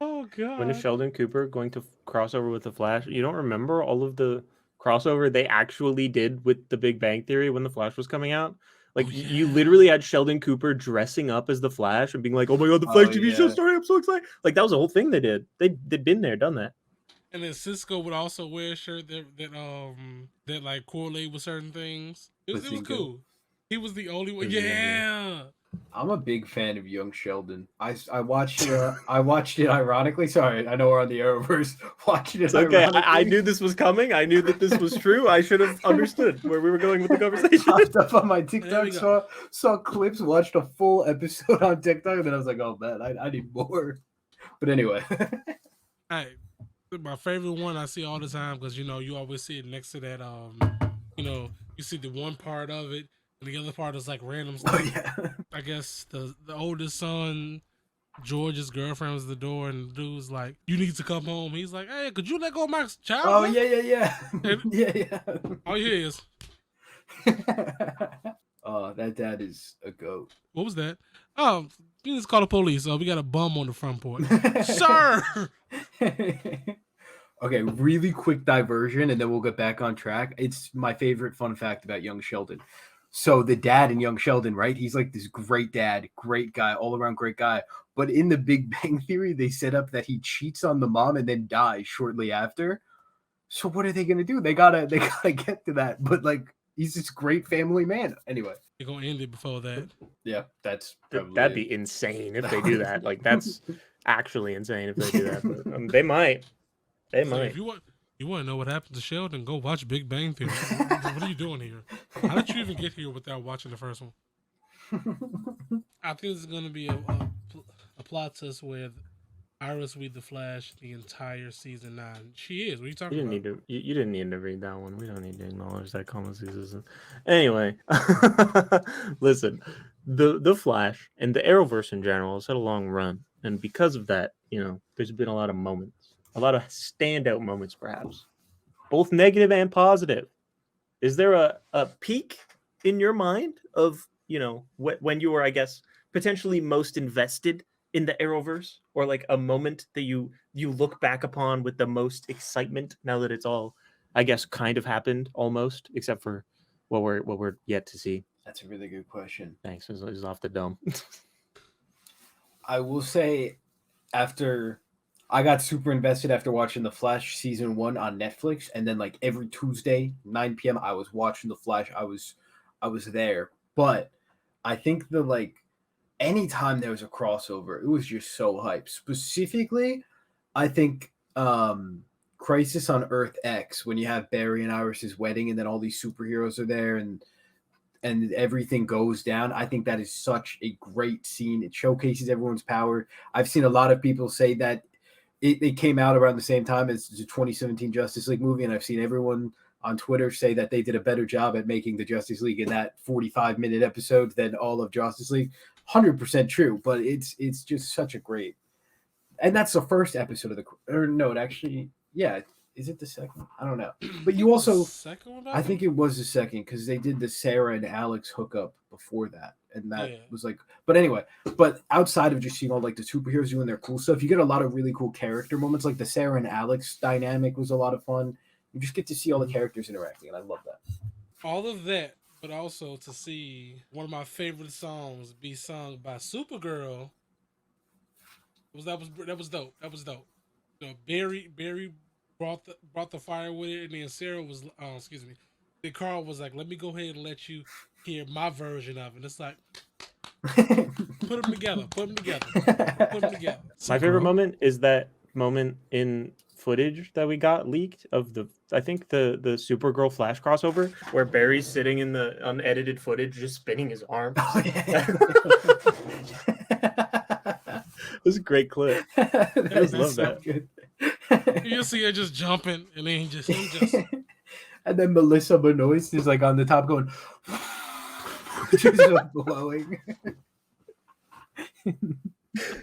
Oh god. When is Sheldon Cooper going to cross over with the Flash? You don't remember all of the crossover they actually did with the Big Bang Theory when the Flash was coming out? Like, you literally had Sheldon Cooper dressing up as the Flash and being like, "Oh my god, the Flash TV show starting! I'm so excited!" Like, that was the whole thing they did. They'd been there, done that. And then Cisco would also wear a shirt that like correlate with certain things. It was cool. He was the only one. Yeah. I'm a big fan of young Sheldon. I watched it ironically. Sorry, I know we're on the Arrowverse. Watching it. It's okay. I knew this was coming. I knew that this was true. I should have understood where we were going with the conversation. Popped up on my TikTok, saw clips, watched a full episode on TikTok, and then I was like, "Oh man, I need more." But anyway, Hey, my favorite one I see all the time because you always see it next to that. You see the one part of it. The other part is like random stuff. oh yeah, I guess the oldest son, George's girlfriend was at the door, and the dude's like, "You need to come home." He's like, "Hey, could you let go of my child?" oh yeah, yeah. All you hear is, Oh, that dad is a goat. "What was that?" "Oh, you just call the police. Oh, we got a bum on the front porch." Sir. Okay, really quick diversion, and then we'll get back on track. It's my favorite fun fact about young Sheldon. So the dad in Young Sheldon, right? He's like this great dad, great guy, all around great guy. But in the Big Bang Theory, they set up that he cheats on the mom and then dies shortly after. So what are they gonna do? They gotta get to that. But like, he's this great family man. Anyway, They're gonna end it before that. yeah, that's That'd be insane if they do that. Like, that's actually insane if they do that. But, they might. They So might. if you want to know what happened to Sheldon, go watch Big Bang Theory. What are you doing here? How did you even get here without watching the first one? I think this is going to be a plot twist where Iris read the Flash the entire season 9. She is. What are you talking about? You didn't need to read that one. We don't need to acknowledge that common season. Anyway, listen, the Flash and the Arrowverse in general has had a long run, and because of that, there's been a lot of moments. A lot of standout moments, perhaps, both negative and positive. Is there a peak in your mind of, when you were, I guess, potentially most invested in the Arrowverse, or like a moment that you look back upon with the most excitement now that it's all, I guess, kind of happened almost, except for what we're yet to see? That's a really good question. Thanks. It was off the dome. I will say, I got super invested after watching The Flash season 1 on Netflix, and then like every Tuesday, 9 p.m., I was watching The Flash. I was there. But I think anytime there was a crossover, it was just so hype. Specifically, I think Crisis on Earth X, when you have Barry and Iris's wedding, and then all these superheroes are there, and everything goes down. I think that is such a great scene. It showcases everyone's power. I've seen a lot of people say that it came out around the same time as the 2017 Justice League movie, and I've seen everyone on Twitter say that they did a better job at making the Justice League in that 45-minute episode than all of Justice League. 100% true, but it's just such a great, and that's the first episode of is it the second? I don't know. But you also, second one, I think it was the second, because they did the Sarah and Alex hookup before that, and that was like. But anyway, outside of just seeing all like the superheroes doing their cool stuff, you get a lot of really cool character moments. Like the Sarah and Alex dynamic was a lot of fun. You just get to see all the characters interacting, and I love that. All of that, but also to see one of my favorite songs be sung by Supergirl. That was dope. That was dope. You know, Barry brought the fire with it, and then Sarah was excuse me. Then Carl was like, "Let me go ahead and let you hear my version of it." It's like put them together. Put them together. Put them together. My favorite moment is that moment in footage that we got leaked of I think the Supergirl Flash crossover where Barry's sitting in the unedited footage just spinning his arms. Oh, yeah. It was a great clip. I just love that. Good. You see her just jumping, and then just and then Melissa Benoist is like on the top going, just blowing.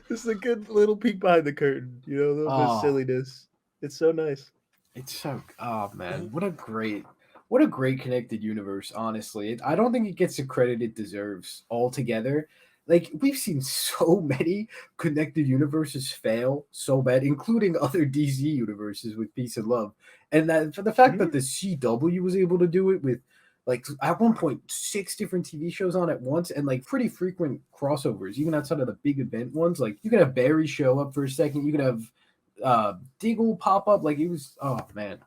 It's a good little peek behind the curtain, you know, the silliness. It's so nice. It's so, oh man, what a great connected universe. Honestly, I don't think it gets the credit it deserves altogether. Like, we've seen so many connected universes fail so bad, including other DC universes with Peace and Love. And that for the fact that the CW was able to do it with, like, at one point, 6 different TV shows on at once, and like pretty frequent crossovers, even outside of the big event ones. Like, you could have Barry show up for a second, you could have Diggle pop up. Like, it was, oh man,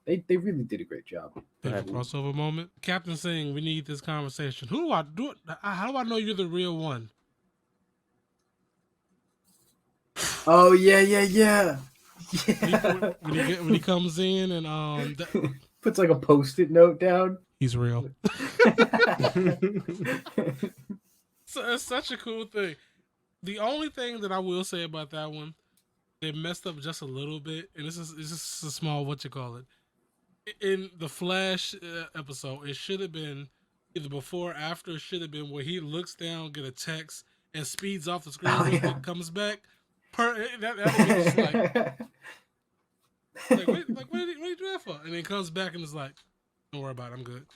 they really did a great job. Crossover moment. Captain saying, "We need this conversation. Who do I do it? How do I know you're the real one?" Oh yeah. When he comes in and puts like a post-it note down. He's real. So it's such a cool thing. The only thing that I will say about that one, they messed up just a little bit, and it's just a small in the Flash episode. It should have been either before or after. It should have been where he looks down, get a text, and speeds off the screen and comes back. That would be just what did he do that for? And then comes back and is like, "Don't worry about it, I'm good."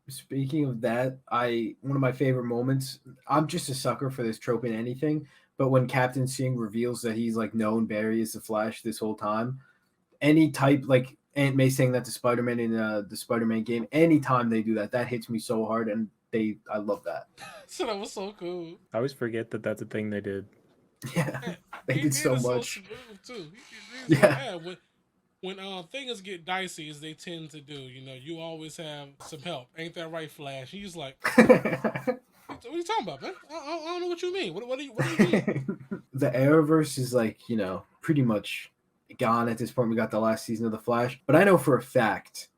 Speaking of that, one of my favorite moments. I'm just a sucker for this trope in anything, but when Captain Singh reveals that he's like known Barry as the Flash this whole time, any type like Aunt May saying that to Spider-Man in the Spider-Man game, anytime they do that, that hits me so hard, and I love that. So that was so cool. I always forget that that's a thing they did. Yeah, they did so much. So too. Yeah. When things get dicey, as they tend to do, you know, you always have some help. Ain't that right, Flash? He's like, what are you talking about, man? I don't know what you mean. What do you mean? The Arrowverse is like, you know, pretty much gone at this point. We got the last season of The Flash. But I know for a fact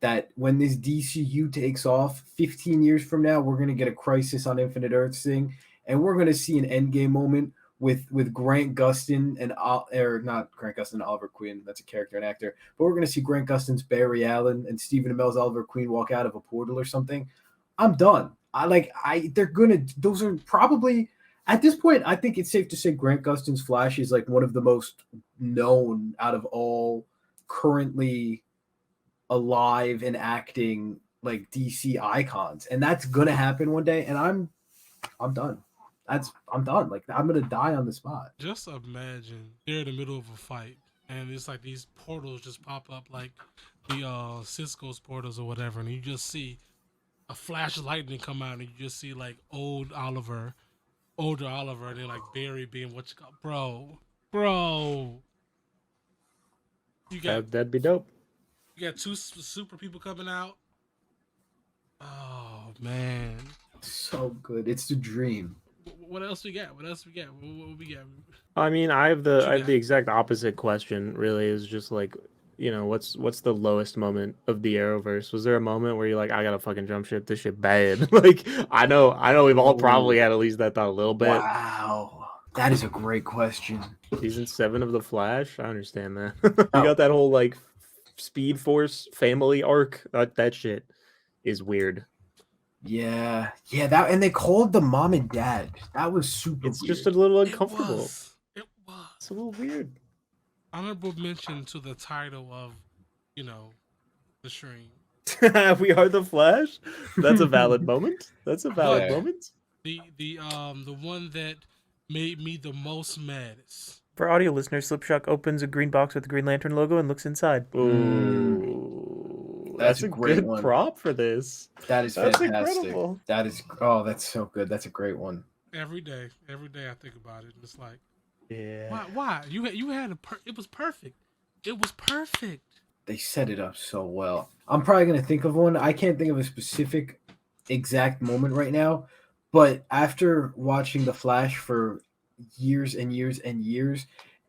that when this DCU takes off 15 years from now, we're going to get a Crisis on Infinite Earths thing. And we're going to see an Endgame moment with Grant Gustin and not Grant Gustin and Oliver Queen. That's a character and actor. But we're going to see Grant Gustin's Barry Allen and Stephen Amell's Oliver Queen walk out of a portal or something. I'm done. Those are probably, at this point, I think it's safe to say Grant Gustin's Flash is like one of the most known out of all currently alive and acting like DC icons. And that's going to happen one day. And I'm done. I'm done. Like, I'm gonna die on the spot. Just imagine they're in the middle of a fight, and it's like these portals just pop up, like the Cisco's portals or whatever, and you just see a flash of lightning come out, and you just see like older Oliver, and then like Barry being what you call, bro. You got That'd be dope. You got 2 super people coming out. Oh man, so good. It's the dream. What else we got? What we got? I mean, I have the exact opposite question. Really, is just like, you know, what's the lowest moment of the Arrowverse? Was there a moment where you're like, I gotta fucking jump ship? This shit bad. Like, I know, we've all probably had at least that thought a little bit. Wow, that is a great question. Season 7 of The Flash. I understand that. You got that whole like Speed Force family arc. That shit is weird. Yeah, that, and they called the mom and dad. That was super It's weird. just a little uncomfortable. It was. It's a little weird. Honorable mention to the title of, you know, the stream. We are the Flash. That's a valid moment. That's a valid moment. The one that made me the most maddest. For audio listeners, Slipshock opens a green box with the Green Lantern logo and looks inside. Ooh. That's a great good one. prop for this. That is That's fantastic. incredible. That is that's so good. That's a great one. Every day I think about it. It's like, Yeah. why? You had it was perfect. It was perfect. They set it up so well. I'm probably gonna think of one. I can't think of a specific exact moment right now, but after watching The Flash for years and years and years,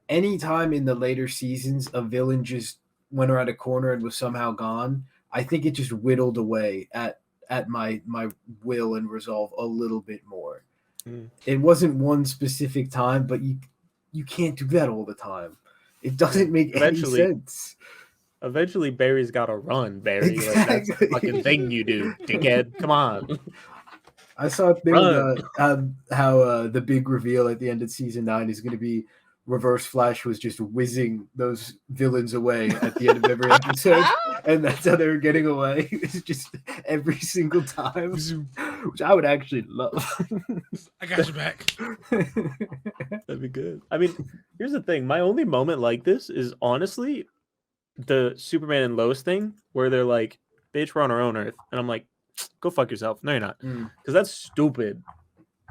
anytime in the later seasons a villain just went around a corner and was somehow gone, I think it just whittled away at my will and resolve a little bit more. It wasn't one specific time, but you can't do that all the time. It doesn't make any sense. Eventually, Barry's got to run, Barry. Exactly. Like, that's the fucking thing you do, dickhead. Come on. I saw a thing about how the big reveal at the end of season 9 is going to be Reverse Flash was just whizzing those villains away at the end of every episode, and that's how they were getting away. It's just every single time, which I would actually love. I got your back. That'd be good. I mean, here's the thing. My only moment like this is honestly the Superman and Lois thing, where they're like, "Bitch, we're on our own Earth," and I'm like, "Go fuck yourself." No, you're not, because that's stupid.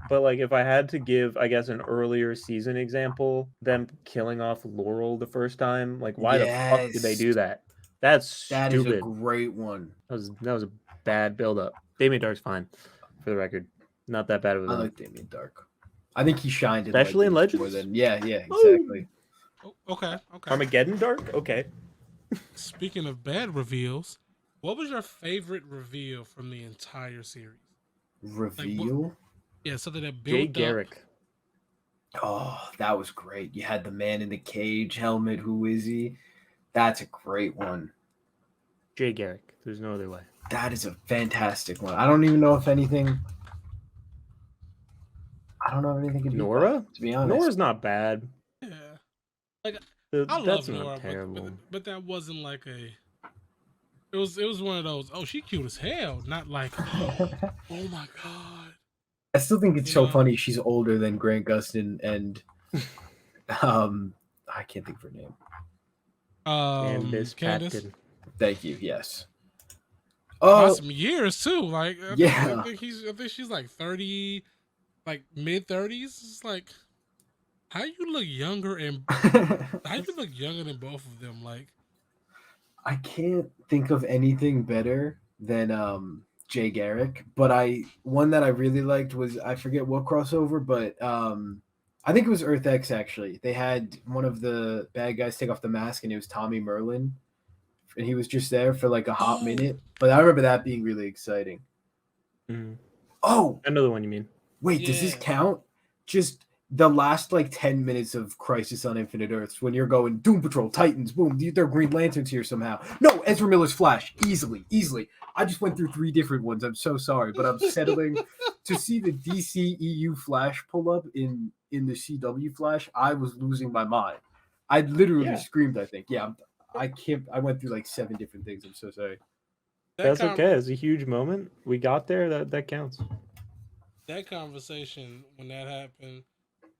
But like, if I had to give, I guess, an earlier season example, them killing off Laurel the first time, like, why the fuck did they do that? That stupid. Is a great one. That was a bad build-up. Damien Dark's fine, for the record. Not that bad of a villain. I like Damien Dark. I think he shined, especially in Legends. More than, yeah, exactly. Oh, okay. Armageddon Dark. Okay. Speaking of bad reveals, what was your favorite reveal from the entire series? Reveal? Yeah, something that built Jay Garrick. Oh, that was great. You had the man in the cage helmet. Who is he? That's a great one. Jay Garrick. There's no other way. That is a fantastic one. I don't even know if anything. I don't know if anything can Nora? To be honest, Nora's not bad. Yeah, like I that's love Nora, but that wasn't like a. It was one of those. Oh, she cute as hell. Not like, oh my god. I still think it's so funny. She's older than Grant Gustin and, I can't think of her name. Candace. Thank you. Yes. Oh, some years too. Like, I think she's like 30, like mid 30s. It's like, how you look younger than both of them? Like, I can't think of anything better than Jay Garrick, but one that I really liked was, I forget what crossover, but I think it was Earth X actually. They had one of the bad guys take off the mask and it was Tommy Merlin, and he was just there for like a hot minute. But I remember that being really exciting. Oh, I know the one you mean. Wait, does this count? Just the last like 10 minutes of Crisis on Infinite Earths when you're going Doom Patrol, Titans, boom, there are Green Lanterns here somehow. No, Ezra Miller's Flash, easily. I just went through 3 different ones. I'm so sorry, but I'm settling to see the DC EU Flash pull up in the CW Flash. I was losing my mind. I literally screamed, I think. Yeah, I went through like 7 different things. I'm so sorry. That's okay. It's a huge moment. We got there. That counts. That conversation, when that happened,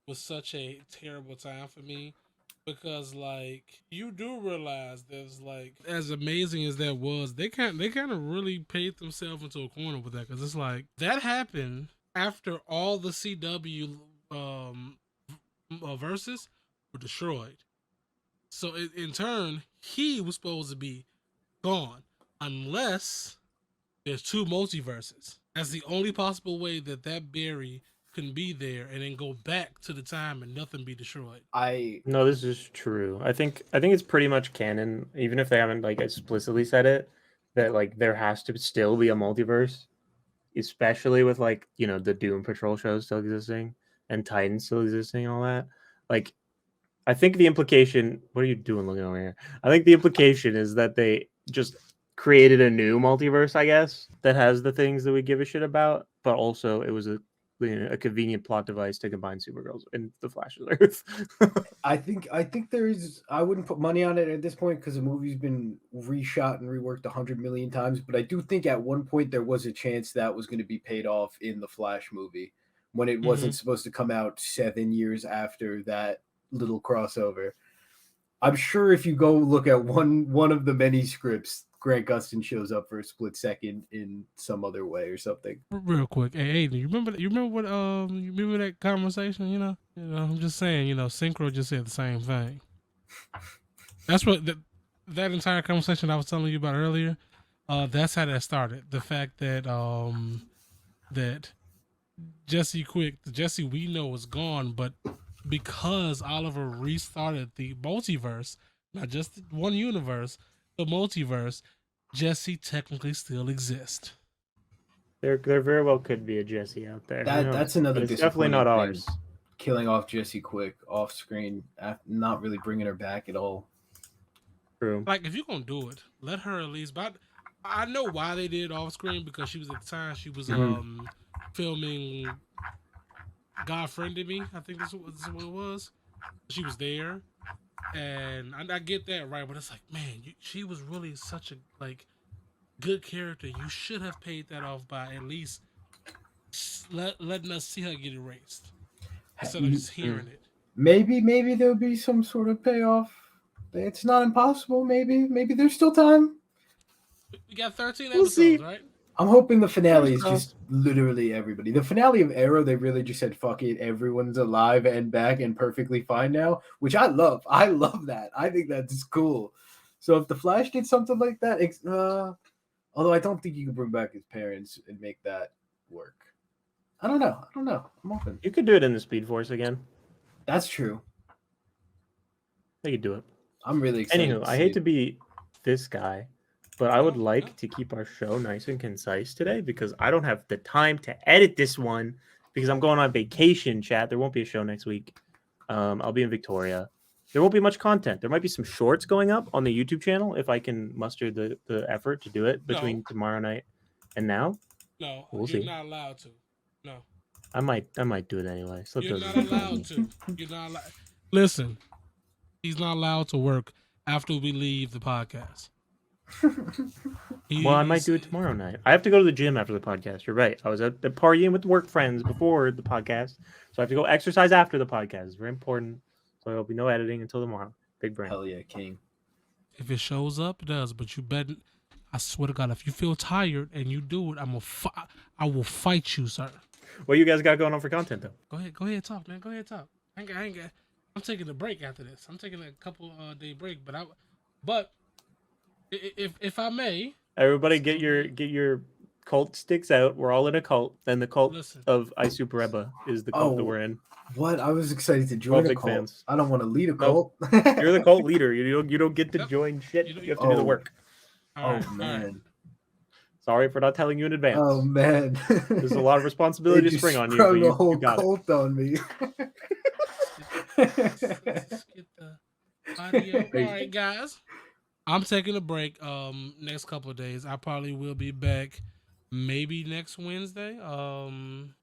was such a terrible time for me, because like, you do realize there's like, as amazing as that was, they kind of really paid themselves into a corner with that, because it's like, that happened after all the CW verses were destroyed. So in turn, he was supposed to be gone unless there's 2 multiverses. That's the only possible way that Barry can be there and then go back to the time and nothing be destroyed. No, this is true. I think it's pretty much canon, even if they haven't like explicitly said it, that like there has to still be a multiverse, especially with like, you know, the Doom Patrol shows still existing and Titans still existing and all that. Like, I think the implication, what are you doing looking over here? I think the implication is that they just created a new multiverse, I guess, that has the things that we give a shit about, but also it was a convenient plot device to combine Supergirls and the Flash's Earth. I think there is. I wouldn't put money on it at this point because the movie's been reshot and reworked 100 million times. But I do think at one point there was a chance that was going to be paid off in the Flash movie when it wasn't supposed to come out 7 years after that little crossover. I'm sure if you go look at one of the many scripts, Grant Gustin shows up for a split second in some other way or something. Real quick, hey Aiden, you remember what you remember that conversation? I'm just saying, Synchro just said the same thing. That's what that entire conversation I was telling you about earlier. That's how that started. The fact that that Jesse we know is gone, but because Oliver restarted the multiverse, not just one universe, the multiverse, Jesse technically still exists. There very well could be a Jesse out there. That's another. But it's definitely not ours. Killing off Jesse Quick off screen, not really bringing her back at all. True. Like, if you're gonna do it, let her at least. But I know why they did it off screen, because she was at the time she was filming God Friended Me. I think this is what it was. She was there, and I get that, right? But it's like, man, she was really such a good character. You should have paid that off by at least letting us see her get erased instead of just hearing it. Maybe there'll be some sort of payoff. It's not impossible. Maybe there's still time. We got 13 episodes, right? I'm hoping the finale is just literally everybody. The finale of Arrow, they really just said, fuck it, everyone's alive and back and perfectly fine now, which I love. I love that. I think that's cool. So if the Flash did something like that, although I don't think you can bring back his parents and make that work. I don't know. I'm open. You could do it in the Speed Force again. That's true. They could do it. I'm really excited. Anywho, I hate to be this guy, but I would like to keep our show nice and concise today because I don't have the time to edit this one because I'm going on vacation, chat. There won't be a show next week. I'll be in Victoria. There won't be much content. There might be some shorts going up on the YouTube channel if I can muster the effort to do it between tomorrow night and now. No, we'll you're see. not allowed to. No. I might do it anyway. You're not allowed to. You're not allowed. Listen, he's not allowed to work after we leave the podcast. Well, I might do it tomorrow night. I have to go to the gym after the podcast. You're right. I was at the partying with work friends before the podcast, so I have to go exercise after the podcast. It's very important. So there'll be no editing until tomorrow. Big brain. Hell yeah, king. If it shows up, it does. But you bet. I swear to God, if you feel tired and you do it, I will fight you, sir. What you guys got going on for content though? Go ahead, talk, man. Go ahead, talk. I'm taking a break after this. I'm taking a couple day break, but if I may, everybody get your cult sticks out. We're all in a cult, and the cult of isuperebba is the cult that we're in. What? I was excited to join a cult. Fans. I don't want to lead a cult. You're the cult leader. You don't get to join shit. You have to do the work. Man. Sorry for not telling you in advance. Oh man, there's a lot of responsibility to spring on you. Sprung a whole cult on me. Let's get the audio. All right, guys. I'm taking a break. Next couple of days. I probably will be back. Maybe next Wednesday.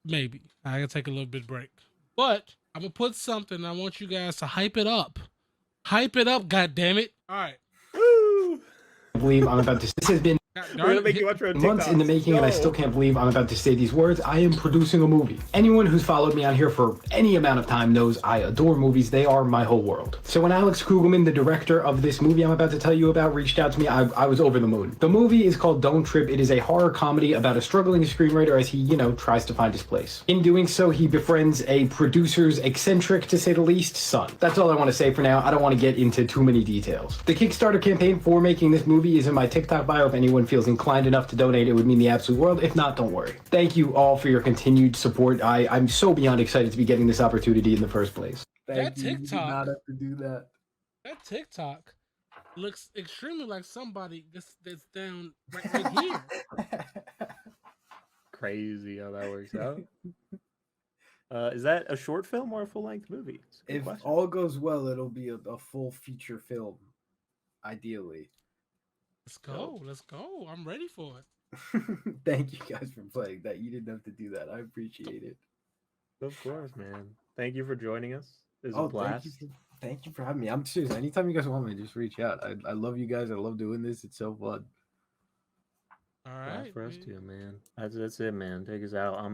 Maybe I gotta take a little bit break. But I'm gonna put something. I want you guys to hype it up. Hype it up, goddammit. All right. Woo! I believe I'm about to. This has been. We're gonna make you watch months in the making, and I still can't believe I'm about to say these words. I am producing a movie. Anyone who's followed me on here for any amount of time knows I adore movies. They are my whole world. So when Alex Kugelman, the director of this movie I'm about to tell you about, reached out to me, I was over the moon. The movie is called Don't Trip. It is a horror comedy about a struggling screenwriter as he, tries to find his place. In doing so, he befriends a producer's eccentric, to say the least, son. That's all I want to say for now. I don't want to get into too many details. The Kickstarter campaign for making this movie is in my TikTok bio. If anyone feels inclined enough to donate, it would mean the absolute world. If not, don't worry. Thank you all for your continued support. I'm so beyond excited to be getting this opportunity in the first place. That TikTok, you did not have to do that. That TikTok looks extremely like somebody that's down right here. Crazy how that works out. Is that a short film or a full-length movie? If all goes well, it'll be a full feature film, ideally. Let's go. I'm ready for it. Thank you guys for playing that. You didn't have to do that. I appreciate it. Of course, man. Thank you for joining us. It was a blast. Thank you for having me. I'm serious. Anytime you guys want me, just reach out. I love you guys. I love doing this. It's so fun. All right. For us too, man. That's it, man. Take us out.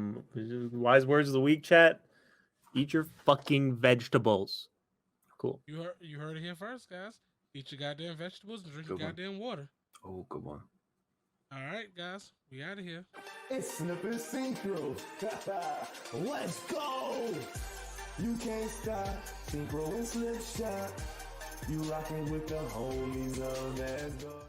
Wise words of the week, chat. Eat your fucking vegetables. Cool. You heard it here first, guys. Eat your goddamn vegetables and drink your goddamn water. Oh, good one. All right, guys, we out of here. It's Snip and Synchro. Let's go. You can't stop. Synchro and Slipshock. You rocking with the homies of Asgard.